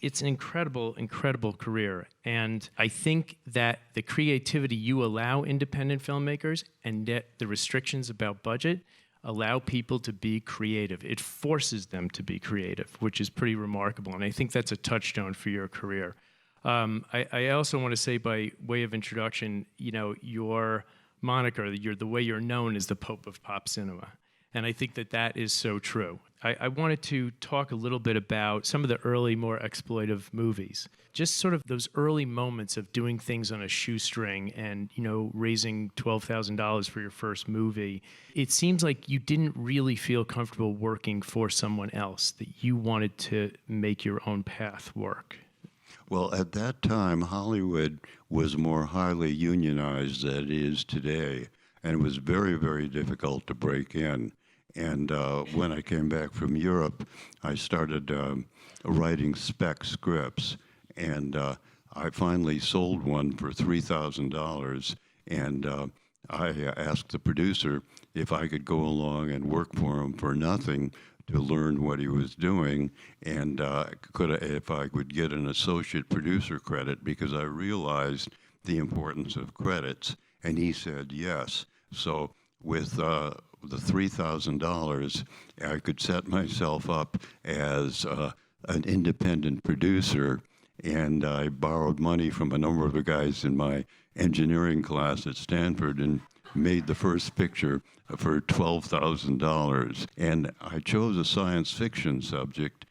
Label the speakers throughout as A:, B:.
A: it's an incredible, incredible career. And I think that the creativity you allow independent filmmakers and yet the restrictions about budget allow people to be creative. It forces them to be creative, which is pretty remarkable. And I think that's a touchstone for your career. I also want to say, by way of introduction, your moniker, the way you're known, is the Pope of Pop Cinema. And I think that that is so true. I wanted to talk a little bit about some of the early, more exploitive movies. Just sort of those early moments of doing things on a shoestring and, raising $12,000 for your first movie. It seems like you didn't really feel comfortable working for someone else, that you wanted to make your own path work.
B: Well, at that time, Hollywood was more highly unionized than it is today, and it was very, very difficult to break in. And when I came back from Europe, I started writing spec scripts, and I finally sold one for $3,000, and I asked the producer if I could go along and work for him for nothing to learn what he was doing, and if I could get an associate producer credit, because I realized the importance of credits, and he said yes. So with the $3,000, I could set myself up as an independent producer, and I borrowed money from a number of the guys in my engineering class at Stanford and made the first picture for $12,000. And I chose a science fiction subject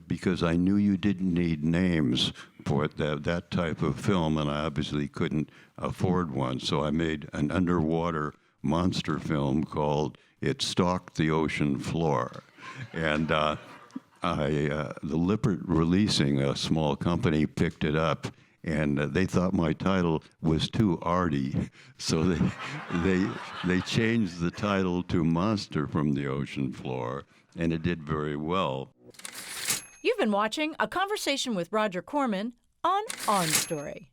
B: because I knew you didn't need names for that type of film, and I obviously couldn't afford one. So I made an underwater monster film called It Stalked the Ocean Floor. And the Lippert Releasing, a small company, picked it up, and they thought my title was too arty, so they changed the title to Monster from the Ocean Floor, and it did very well.
C: You've been watching a conversation with Roger Corman on Story.